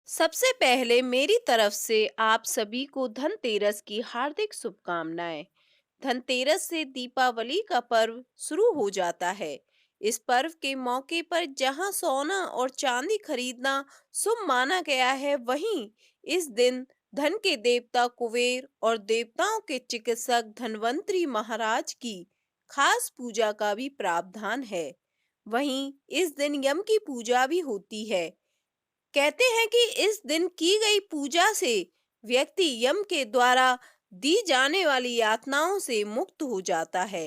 सबसे पहले मेरी तरफ से आप सभी को धनतेरस की हार्दिक शुभकामनाएं। धनतेरस से दीपावली का पर्व शुरू हो जाता है। इस पर्व के मौके पर जहां सोना और चांदी खरीदना शुभ माना गया है, वहीं इस दिन धन के देवता कुबेर और देवताओं के चिकित्सक धनवंतरी महाराज की खास पूजा का भी प्रावधान है। वहीं इस दिन यम की पूजा भी होती है। कहते हैं कि इस दिन की गई पूजा से व्यक्ति यम के द्वारा दी जाने वाली यातनाओं से मुक्त हो जाता है।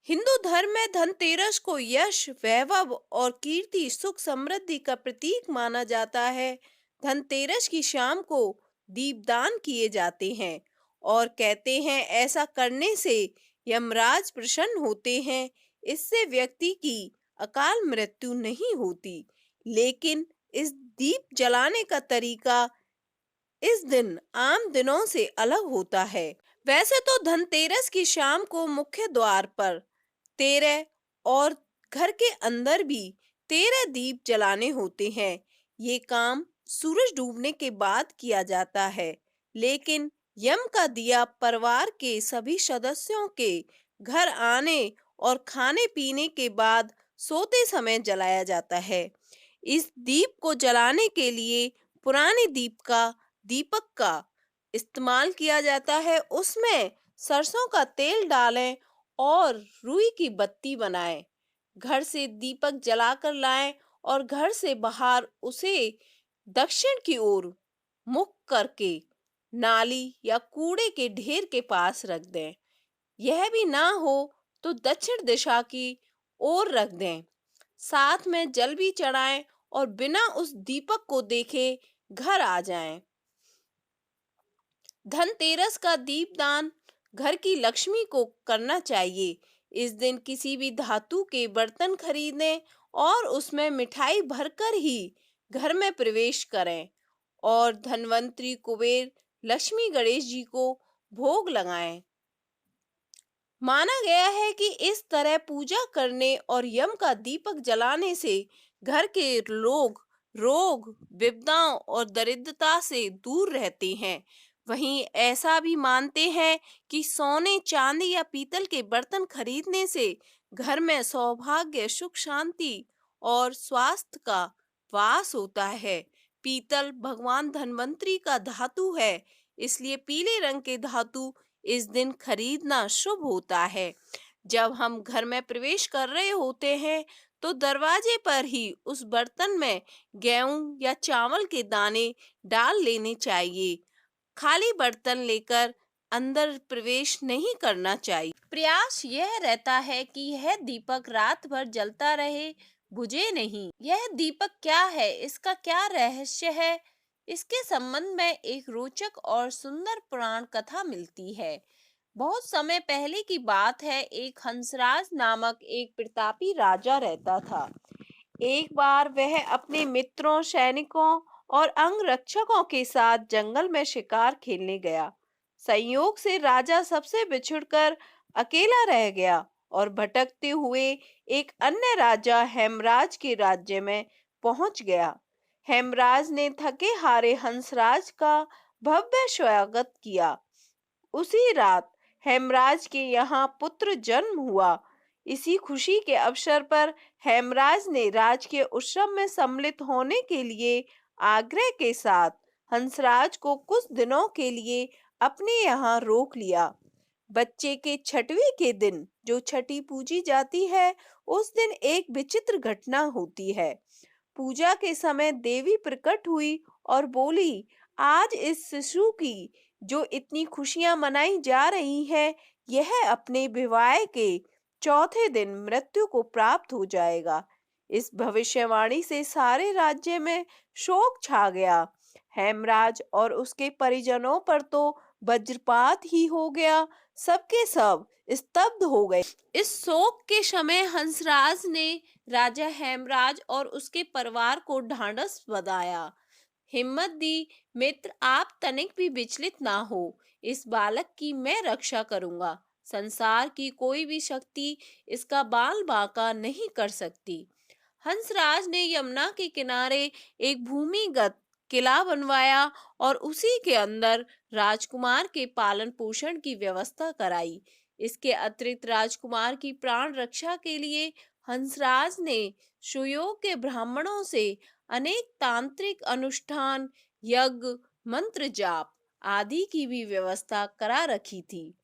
हिंदू धर्म में धनतेरस को यश, वैभव और कीर्ति, सुख, समृद्धि का प्रतीक माना जाता है। धनतेरस की शाम को दीपदान किए जाते हैं और कहते हैं ऐसा करने से यमराज प्रसन्न होते हैं। इससे व्यक्ति की अकाल मृत्यु नहीं होती। लेकिन इस दीप जलाने का तरीका इस दिन आम दिनों से अलग होता है। वैसे तो धनतेरस की शाम को मुख्य द्वार पर 13 और घर के अंदर भी 13 दीप जलाने होते हैं। ये काम सूरज डूबने के बाद किया जाता है। लेकिन यम का दिया परिवार के सभी सदस्यों के घर आने और खाने पीने के बाद सोते समय जलाया जाता है। इस दीप को जलाने के लिए पुराने दीपक का इस्तेमाल किया जाता है। उसमें सरसों का तेल डालें और रुई की बत्ती बनाएं। घर से दीपक जलाकर लाएं और घर से बाहर उसे दक्षिण की ओर मुख करके नाली या कूड़े के ढेर के पास रख दें। यह भी ना हो तो दक्षिण दिशा की ओर रख दें। साथ में जल भी चढ़ाएं और बिना उस दीपक को देखे घर आ जाएं। धनतेरस का दीपदान घर की लक्ष्मी को करना चाहिए। इस दिन किसी भी धातु के बर्तन खरीदें और उसमें मिठाई भरकर ही घर में प्रवेश करें और धनवंतरी, कुबेर, लक्ष्मी, गणेश जी को भोग लगाएं। माना गया है कि इस तरह पूजा करने और यम का दीपक जलाने से घर के लोग रोग, विपदाओं और दरिद्रता से दूर रहते हैं। वहीं ऐसा भी मानते हैं कि सोने, चांदी या पीतल के बर्तन खरीदने से घर में सौभाग्य, सुख, शांति और स्वास्थ्य का वास होता है। पीतल भगवान धन्वंतरी का धातु है, इसलिए पीले रंग के धातु इस दिन खरीदना शुभ होता है। जब हम घर में प्रवेश कर रहे होते हैं तो दरवाजे पर ही उस बर्तन में गेहूं या चावल के दाने डाल लेने चाहिए। खाली बर्तन लेकर अंदर प्रवेश नहीं करना चाहिए। प्रयास यह रहता है कि यह दीपक रात भर जलता रहे, बुझे नहीं। यह दीपक क्या है, इसका क्या रहस्य है, इसके संबंध में एक रोचक और सुंदर पुराण कथा मिलती है। बहुत समय पहले की बात है। एक हंसराज नामक एक प्रतापी राजा रहता था। एक बार वह अपने मित्रों, सैनिकों और अंगरक्षकों के साथ जंगल में शिकार खेलने गया। संयोग से राजा सबसे बिछुड़कर अकेला रह गया और भटकते हुए एक अन्य राजा हेमराज के राज्य में पहुंच गया। हेमराज ने थके हारे हंसराज का भव्य स्वागत किया। उसी रात हेमराज के यहाँ पुत्र जन्म हुआ। इसी खुशी के अवसर पर हेमराज ने राजकीय उत्सव में सम्मिलित होने के लिए आग्रह के साथ हंसराज को कुछ दिनों के लिए अपने यहाँ रोक लिया। बच्चे के छठवीं के दिन, जो छठी पूजी जाती है, उस दिन एक विचित्र घटना होती है। पूजा के समय देवी प्रकट हुई और बोली, आज इस शिशु की जो इतनी खुशियां मनाई जा रही है, यह अपने विवाह के चौथे दिन मृत्यु को प्राप्त हो जाएगा। इस भविष्यवाणी से सारे राज्य में शोक छा गया। हेमराज और उसके परिजनों पर तो वज्रपात ही हो गया। सबके सब स्तब्ध हो गए। इस शोक के समय हंसराज ने राजा हेमराज और उसके परिवार को ढांढस बंधाया, हिम्मत दी। मित्र, आप तनिक भी विचलित ना हो। इस बालक की मैं रक्षा करूंगा। संसार की कोई भी शक्ति इसका बाल बांका नहीं कर सकती। हंसराज ने यमुना के किनारे एक भूमिगत किला बनवाया और उसी के अंदर राजकुमार के पालन पोषण की व्यवस्था कराई। इसके अतिरिक्त राजकुमार की प्राण रक्षा के लिए हंसराज ने सुयोग के ब्राह्मणों से अनेक तांत्रिक अनुष्ठान, यज्ञ, मंत्र जाप आदि की भी व्यवस्था करा रखी थी।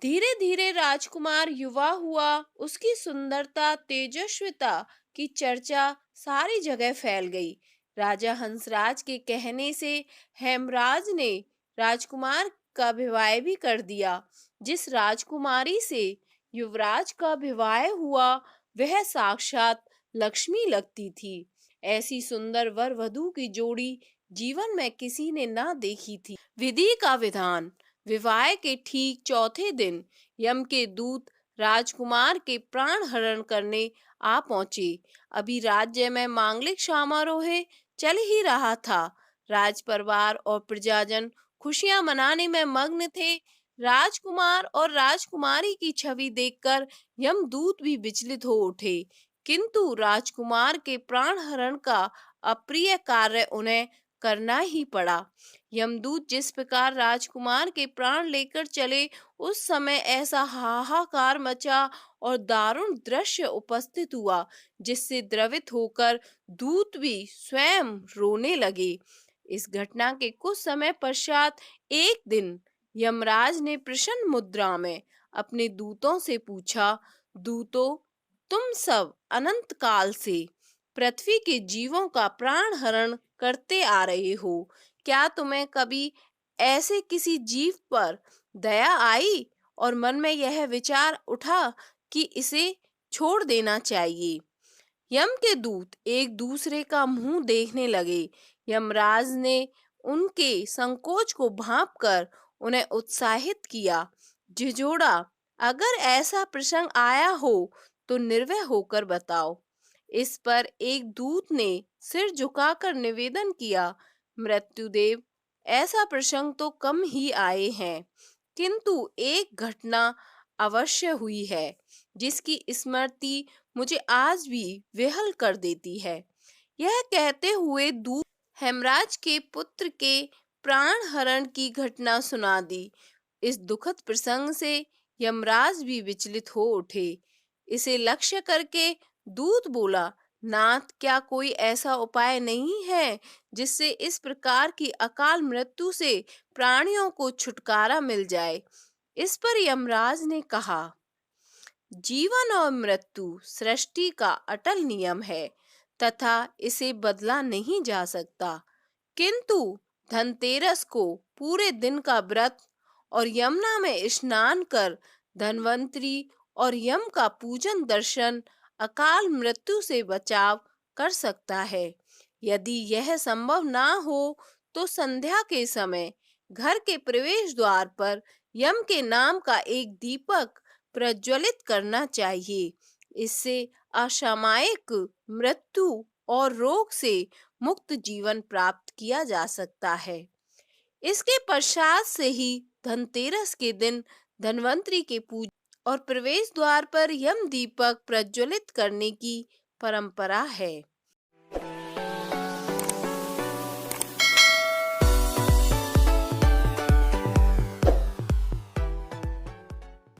धीरे धीरे राजकुमार युवा हुआ, उसकी सुंदरता, तेजस्विता की चर्चा सारी जगह फैल गई। राजा हंसराज के कहने से हेमराज ने राजकुमार का विवाह भी कर दिया। जिस राजकुमारी से युवराज का विवाह हुआ वह साक्षात लक्ष्मी लगती थी। ऐसी सुंदर वर वधू की जोड़ी जीवन में किसी ने ना देखी थी। विधि का विधान। विवाह के ठीक चौथे दिन यम के दूत राजकुमार के प्राण हरण करने आ पहुंचे। अभी राज्य में मांगलिक समारोह चल ही रहा था। राज परिवार और प्रजाजन खुशियां मनाने में मग्न थे। राजकुमार और राजकुमारी की छवि देखकर यमदूत भी विचलित हो उठे, किंतु राजकुमार के प्राण हरण का अप्रिय कार्य उन्हें करना ही पड़ा। यमदूत जिस प्रकार राजकुमार के प्राण लेकर चले, उस समय ऐसा हाहाकार मचा और दारुण दृश्य उपस्थित हुआ जिससे द्रवित होकर दूत भी स्वयं रोने लगे। इस घटना के कुछ समय पश्चात एक दिन यमराज ने प्रसन्न मुद्रा में अपने दूतों से पूछा, दूतों, तुम सब अनंत काल से पृथ्वी के जीवों का प्राण हरण करते आ रहे हो। क्या तुम्हें कभी ऐसे किसी जीव पर दया आई और मन में यह विचार उठा कि इसे छोड़ देना चाहिए? यम के दूत एक दूसरे का मुंह देखने लगे। यमराज ने उनके संकोच को भांपकर उन्हें उत्साहित किया, झिझोड़ा, अगर ऐसा प्रसंग आया हो तो निर्भय होकर बताओ। इस पर एक दूत ने सिर झुकाकर निवेदन किया, मृत्युदेव, ऐसा प्रसंग तो कम ही आए हैं, किंतु एक घटना अवश्य हुई है जिसकी स्मृति मुझे आज भी विहल कर देती है। यह कहते हुए दूत हेमराज के पुत्र के प्राण हरण की घटना सुना दी। इस दुखद प्रसंग से यमराज भी विचलित हो उठे। इसे लक्ष्य करके दूत बोला, नाथ, क्या कोई ऐसा उपाय नहीं है जिससे इस प्रकार की अकाल मृत्यु से प्राणियों को छुटकारा मिल जाए? इस पर यमराज ने कहा, जीवन और मृत्यु सृष्टि का अटल नियम है तथा इसे बदला नहीं जा सकता, किंतु धनतेरस को पूरे दिन का व्रत और यमुना में स्नान कर धन्वंतरी और यम का पूजन दर्शन अकाल मृत्यु से बचाव कर सकता है। यदि यह संभव ना हो तो संध्या के समय घर के प्रवेश द्वार पर यम के नाम का एक दीपक प्रज्वलित करना चाहिए। इससे असामयिक मृत्यु और रोग से मुक्त जीवन प्राप्त किया जा सकता है। इसके पश्चात से ही धनतेरस के दिन धन्वंतरी के पूजा और प्रवेश द्वार पर यम दीपक प्रज्वलित करने की परंपरा है।